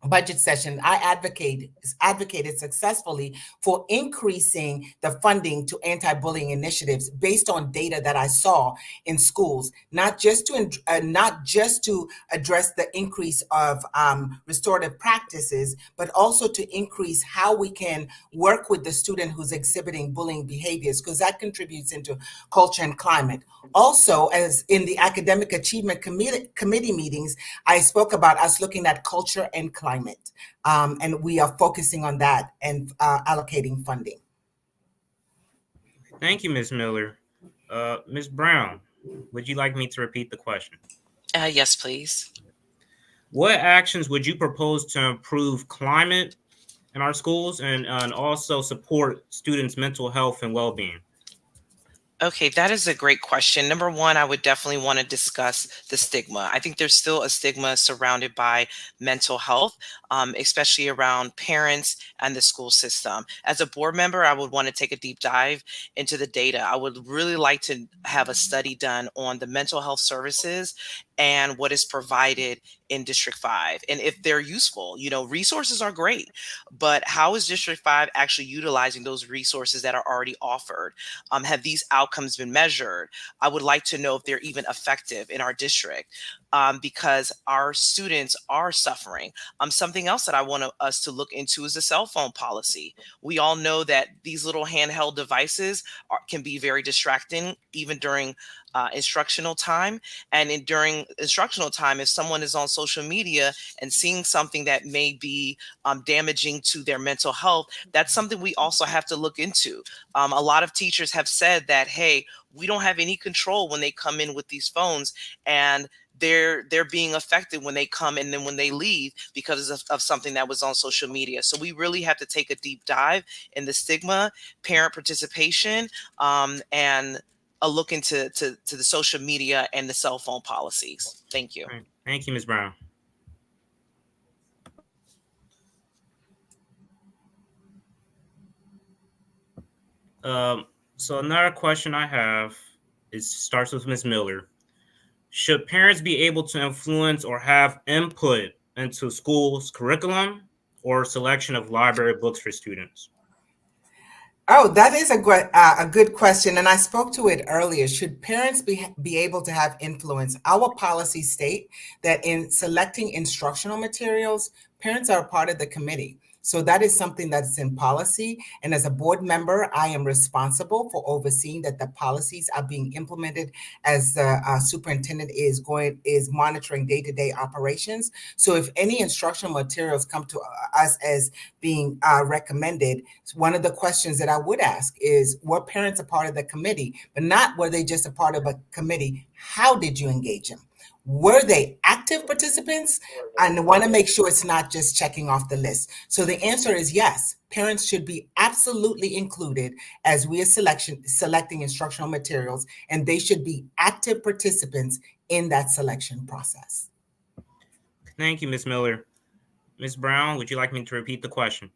S5: budget session, I advocated successfully for increasing the funding to anti-bullying initiatives based on data that I saw in schools, not just to address the increase of restorative practices, but also to increase how we can work with the student who's exhibiting bullying behaviors, because that contributes into culture and climate. Also, as in the academic achievement committee meetings, I spoke about us looking at culture and climate, and we are focusing on that and allocating funding.
S6: Thank you, Ms. Miller. Ms. Brown, would you like me to repeat the question?
S3: Yes, please.
S6: What actions would you propose to improve climate in our schools and also support students' mental health and well-being?
S3: Okay, that is a great question. Number one, I would definitely want to discuss the stigma. I think there's still a stigma surrounded by mental health, especially around parents and the school system. As a board member, I would want to take a deep dive into the data. I would really like to have a study done on the mental health services and what is provided in District 5. And if they're useful, resources are great, but how is District 5 actually utilizing those resources that are already offered? Have these outcomes been measured? I would like to know if they're even effective in our district, because our students are suffering. Something else that I want us to look into is the cell phone policy. We all know that these little handheld devices can be very distracting, even during instructional time. And during instructional time, if someone is on social media and seeing something that may be damaging to their mental health, that's something we also have to look into. A lot of teachers have said that, hey, we don't have any control when they come in with these phones, and they're being affected when they come and then when they leave because of something that was on social media. So we really have to take a deep dive in the stigma, parent participation, and a look into to the social media and the cell phone policies. Thank you.
S6: All right. Thank you, Ms. Brown. So another question I have starts with Ms. Miller. Should parents be able to influence or have input into schools' curriculum or selection of library books for students?
S5: Oh, that is a good question, and I spoke to it earlier. Should parents be able to have influence? Our policies state that in selecting instructional materials, parents are a part of the committee. So that is something that's in policy. And as a board member, I am responsible for overseeing that the policies are being implemented as the superintendent is monitoring day-to-day operations. So if any instructional materials come to us as being recommended, one of the questions that I would ask is, were parents a part of the committee? But not were they just a part of a committee? How did you engage them? Were they active participants? And I want to make sure it's not just checking off the list. So the answer is yes. Parents should be absolutely included as we are selecting instructional materials, and they should be active participants in that selection process.
S6: Thank you, Ms. Miller. Ms. Brown, would you like me to repeat the question?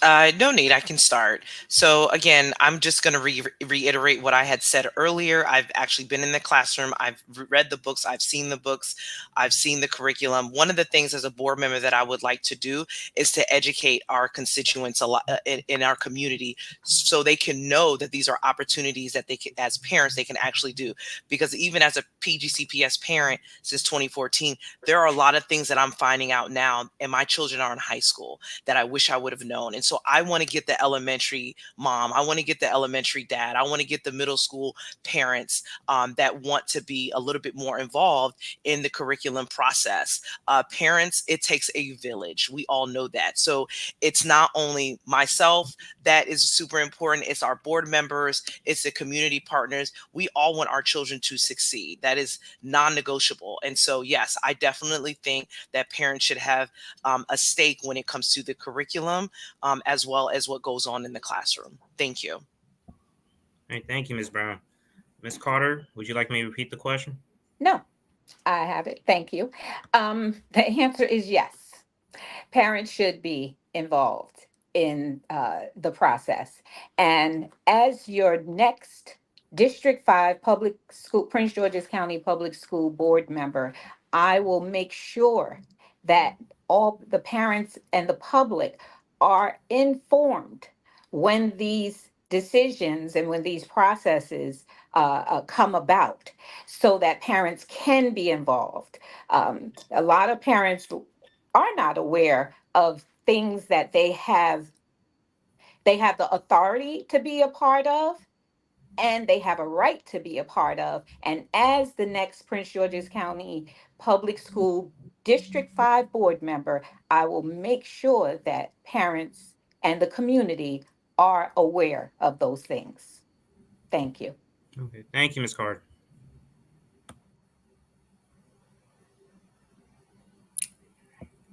S3: No need, I can start. So again, I'm just going to reiterate what I had said earlier. I've actually been in the classroom. I've read the books. I've seen the books. I've seen the curriculum. One of the things as a board member that I would like to do is to educate our constituents a lot in our community, so they can know that these are opportunities that they can, as parents, they can actually do. Because even as a PGCPS parent since 2014, there are a lot of things that I'm finding out now, and my children are in high school, that I wish I would have known. And so I want to get the elementary mom, I want to get the elementary dad, I want to get the middle school parents that want to be a little bit more involved in the curriculum process. Parents, it takes a village. We all know that. So it's not only myself that is super important, it's our board members, it's the community partners. We all want our children to succeed. That is non-negotiable. And so, yes, I definitely think that parents should have a stake when it comes to the curriculum, as well as what goes on in the classroom. Thank you.
S6: All right, thank you, Ms. Brown. Ms. Carter, would you like me to repeat the question?
S4: No, I have it. Thank you. The answer is yes. Parents should be involved in the process. And as your next District 5 Public School, Prince George's County Public School Board member, I will make sure that all the parents and the public are informed when these decisions and when these processes come about, so that parents can be involved. A lot of parents are not aware of things that they have the authority to be a part of, and they have a right to be a part of. And as the next Prince George's County Public School District 5 board member, I will make sure that parents and the community are aware of those things. Thank you.
S6: Okay, thank you, Ms. Carter.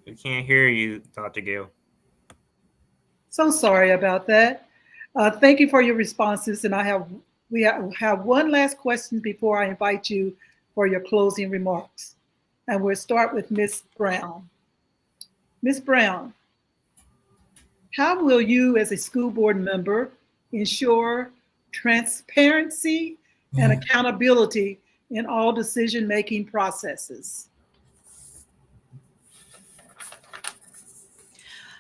S6: We can't hear you, Dr. Gale.
S2: So sorry about that. Thank you for your responses. And we have one last question before I invite you for your closing remarks. And we'll start with Ms. Brown. Ms. Brown, how will you as a school board member ensure transparency and accountability in all decision-making processes?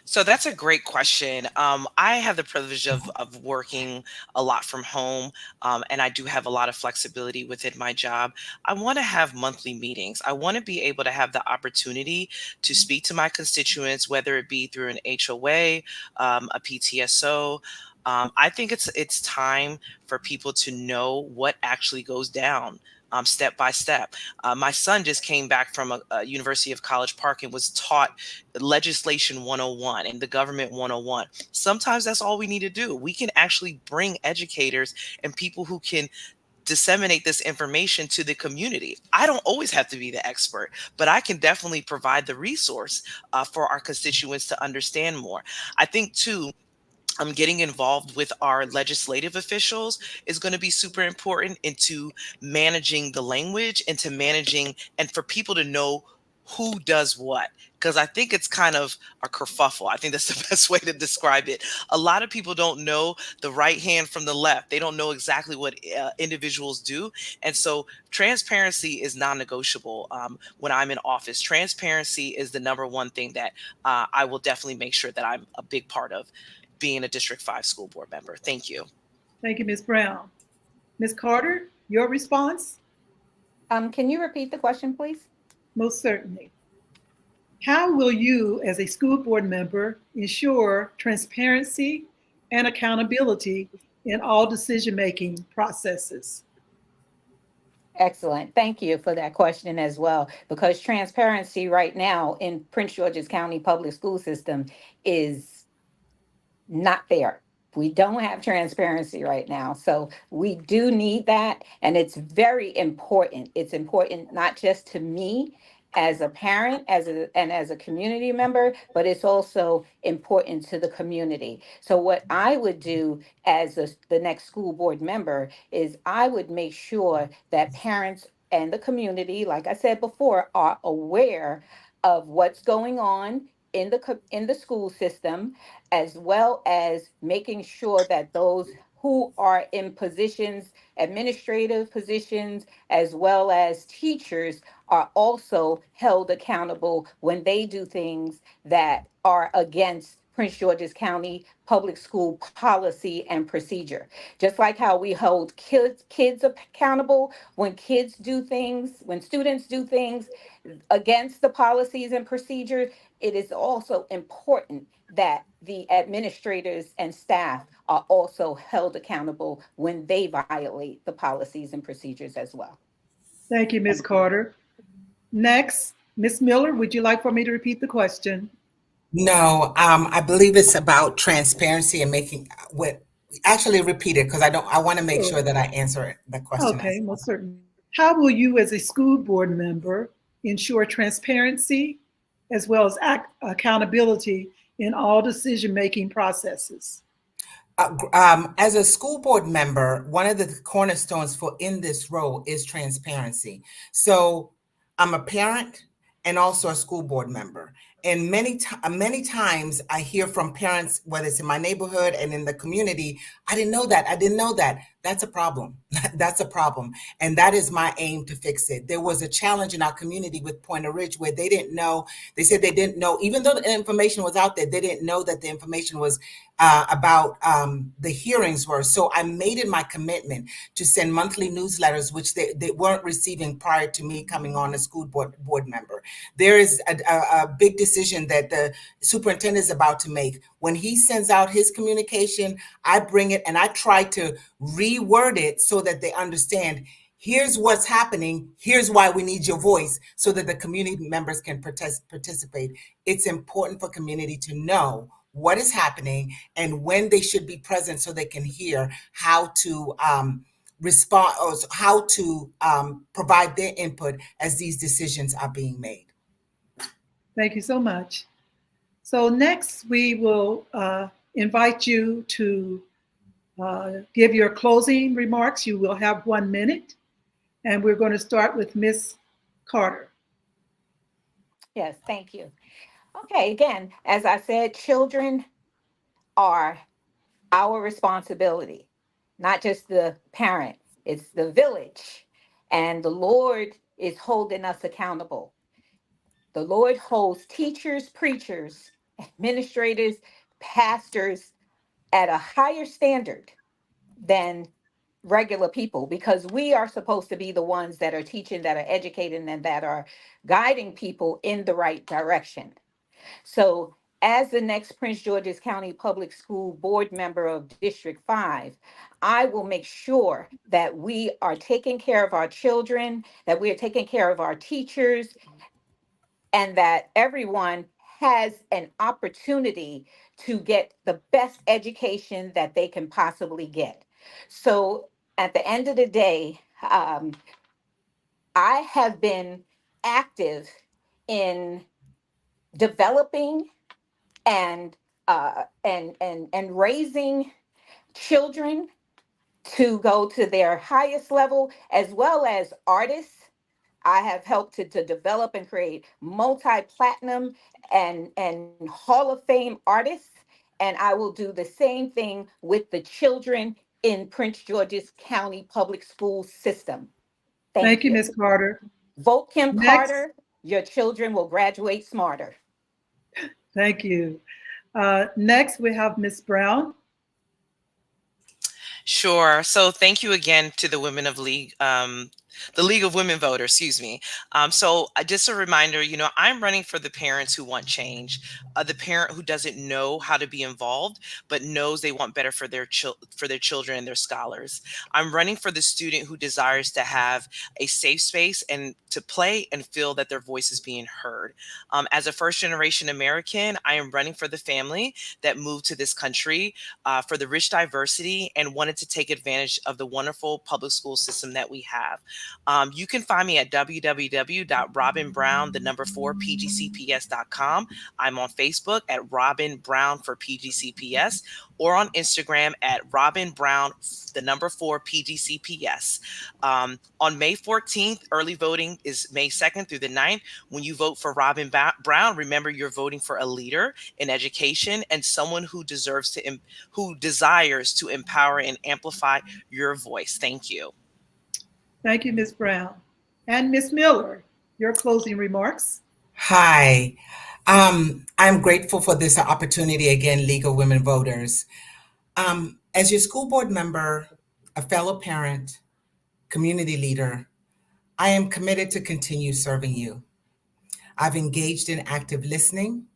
S3: So that's a great question. I have the privilege of working a lot from home, and I do have a lot of flexibility within my job. I want to have monthly meetings. I want to be able to have the opportunity to speak to my constituents, whether it be through an HOA, a PTSO. I think it's time for people to know what actually goes down. Step by step. My son just came back from a University of College Park and was taught legislation 101 and the government 101. Sometimes that's all we need to do. We can actually bring educators and people who can disseminate this information to the community. I don't always have to be the expert, but I can definitely provide the resource for our constituents to understand more. I think too, Getting involved with our legislative officials is going to be super important into managing the language, into managing, and for people to know who does what. Because I think it's kind of a kerfuffle. I think that's the best way to describe it. A lot of people don't know the right hand from the left. They don't know exactly what individuals do. And so transparency is non-negotiable when I'm in office. Transparency is the number one thing that I will definitely make sure that I'm a big part of being a District 5 school board member. Thank you.
S2: Thank you, Ms. Brown. Ms. Carter, your response?
S4: Can you repeat the question, please?
S2: Most certainly. How will you, as a school board member, ensure transparency and accountability in all decision-making processes?
S4: Excellent. Thank you for that question as well, because transparency right now in Prince George's County Public School System is not there. We don't have transparency right now. So we do need that. And it's very important. It's important not just to me as a parent, as a community member, but it's also important to the community. So what I would do as the next school board member is I would make sure that parents and the community, like I said before, are aware of what's going on in the school system, as well as making sure that those who are in positions, administrative positions, as well as teachers, are also held accountable when they do things that are against Prince George's County public school policy and procedure. Just like how we hold kids accountable when kids do things, when students do things against the policies and procedures, it is also important that the administrators and staff are also held accountable when they violate the policies and procedures as well.
S2: Thank you, Ms. Carter. Next, Ms. Miller, would you like for me to repeat the question?
S5: No, I believe it's about transparency and making what actually repeat it because I want to make
S2: Sure.
S5: sure that I answer the question.
S2: Okay, most certainly. How will you, as a school board member, ensure transparency as well as accountability in all decision-making processes?
S5: As a school board member, one of the cornerstones for in this role is transparency. So I'm a parent and also a school board member. And many times I hear from parents, whether it's in my neighborhood and in the community, I didn't know that. I didn't know that. That's a problem. That's a problem. And that is my aim to fix it. There was a challenge in our community with Pointer Ridge where they didn't know. They said they didn't know, even though the information was out there, they didn't know that the information was about the hearings were. So I made it my commitment to send monthly newsletters, which they weren't receiving prior to me coming on as school board member. There is a big decision that the superintendent is about to make. When he sends out his communication, I bring it and I try to reword it so that they understand here's what's happening. Here's why we need your voice so that the community members can participate. It's important for community to know what is happening and when they should be present so they can hear how to respond or how to provide their input as these decisions are being made.
S2: Thank you so much. So next, we will invite you to give your closing remarks. You will have 1 minute. And we're going to start with Ms. Carter.
S4: Yes, thank you. Okay, again, as I said, children are our responsibility, not just the parent, it's the village. And the Lord is holding us accountable. The Lord holds teachers, preachers, administrators, pastors at a higher standard than regular people, because we are supposed to be the ones that are teaching, that are educating, and that are guiding people in the right direction. So as the next Prince George's County Public School Board member of District 5, I will make sure that we are taking care of our children, that we are taking care of our teachers, and that everyone has an opportunity to get the best education that they can possibly get. So at the end of the day, I have been active in developing and and raising children to go to their highest level, as well as artists. I have helped to develop and create multi-platinum and Hall of Fame artists. And I will do the same thing with the children in Prince George's County Public School system.
S2: Thank
S4: Thank
S2: you,
S4: you.
S2: Ms. Carter.
S4: Vote Kim
S2: Next,
S4: Carter. Your children will graduate smarter.
S2: thank you. Next, we have Ms. Brown.
S3: Sure. So thank you again to the Women of League, the League of Women Voters, excuse me. Just a reminder, I'm running for the parents who want change, the parent who doesn't know how to be involved, but knows they want better for their children and their scholars. I'm running for the student who desires to have a safe space and to play and feel that their voice is being heard. As a first generation American, I am running for the family that moved to this country for the rich diversity and wanted to take advantage of the wonderful public school system that we have. You can find me at www.robinbrown4pgcps.com. I'm on Facebook at Robin Brown for PGCPS, or on Instagram at Robin Brown 4pgcps. On May 14th, early voting is May 2nd through the 9th. When you vote for Robin Brown, remember you're voting for a leader in education and someone who who desires to empower and amplify your voice. Thank you.
S2: Thank you, Ms. Brown. And Ms. Miller, your closing remarks.
S5: Hi. I'm grateful for this opportunity again, League of Women Voters. As your school board member, a fellow parent, community leader, I am committed to continue serving you. I've engaged in active listening,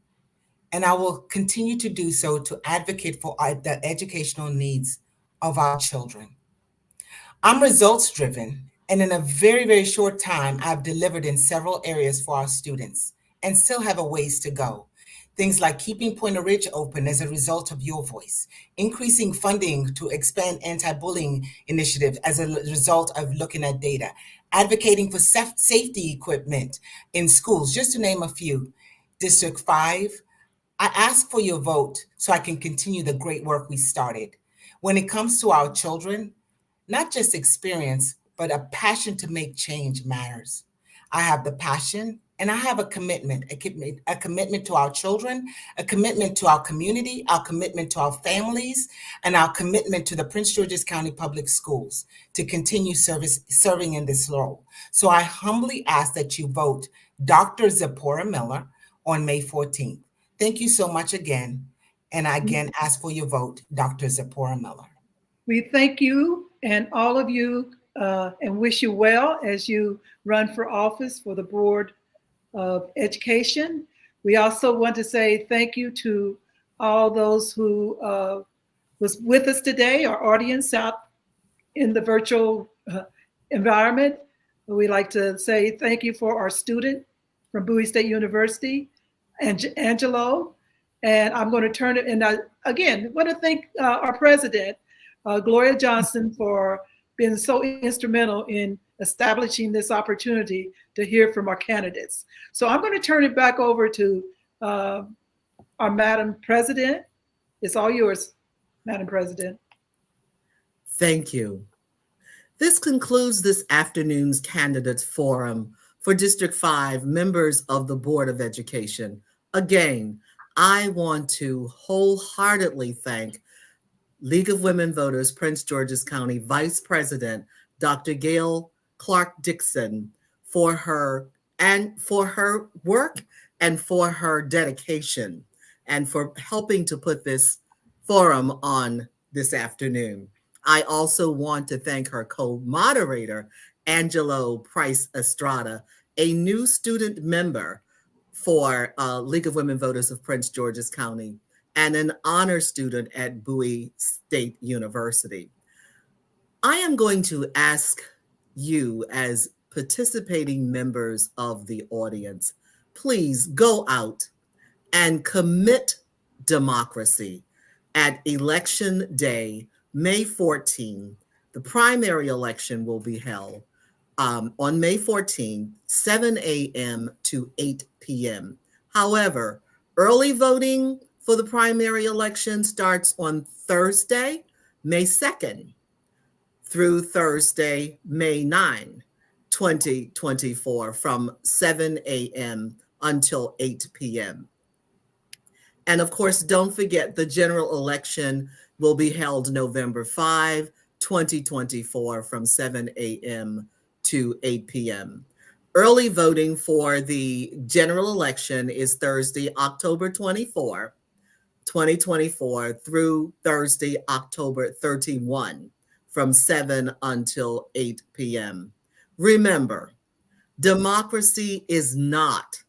S5: and I will continue to do so to advocate for the educational needs of our children. I'm results driven, and in a very, very short time, I've delivered in several areas for our students and still have a ways to go. Things like keeping Pointer Ridge open as a result of your voice, increasing funding to expand anti-bullying initiatives as a result of looking at data, advocating for safety equipment in schools, just to name a few. District 5, I ask for your vote so I can continue the great work we started. When it comes to our children, not just experience, but a passion to make change matters. I have the passion and I have a commitment to our children, a commitment to our community, our commitment to our families, and our commitment to the Prince George's County Public Schools to continue serving in this role. So I humbly ask that you vote Dr. Zipporah Miller on May 14th. Thank you so much again. And I again ask for your vote, Dr. Zipporah Miller.
S2: We thank you and all of you and wish you well as you run for office for the Board of Education. We also want to say thank you to all those who was with us today, our audience out in the virtual environment. We'd like to say thank you for our student from Bowie State University, Angelo. And I'm going to turn it, and I, again, want to thank our president, Gloria Johnson, for being so instrumental in establishing this opportunity to hear from our candidates. So I'm going to turn it back over to our Madam President. It's all yours, Madam President.
S1: Thank you. This concludes this afternoon's candidates forum for District 5 members of the Board of Education. Again, I want to wholeheartedly thank League of Women Voters, Prince George's County Vice President, Dr. Gail Clark-Dixon, for her work and for her dedication and for helping to put this forum on this afternoon. I also want to thank her co-moderator, Angelo Price Estrada, a new student member for League of Women Voters of Prince George's County and an honor student at Bowie State University. I am going to ask you as participating members of the audience, please go out and commit democracy at Election Day, May 14. The primary election will be held on May 14, 7 a.m. to 8 p.m. However, early voting for the primary election starts on Thursday, May 2nd through Thursday, May 9, 2024, from 7 a.m. until 8 p.m. And of course, don't forget the general election will be held November 5, 2024, from 7 a.m. to 8 p.m. Early voting for the general election is Thursday, October 24, 2024, through Thursday, October 31, from 7 until 8 p.m. Remember, democracy is not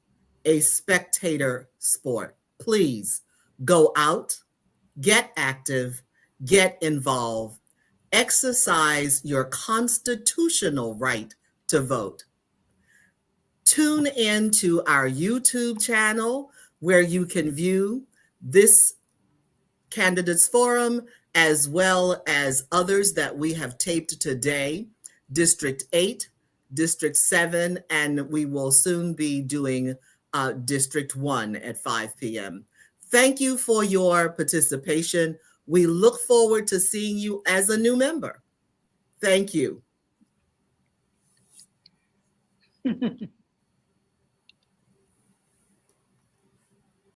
S1: a spectator sport. Please go out, get active, get involved, exercise your constitutional right to vote. Tune in to our YouTube channel where you can view this candidates forum as well as others that we have taped today, District 8, District 7, and we will soon be doing District 1 at 5 p.m. Thank you for your participation. We look forward to seeing you as a new member. Thank you.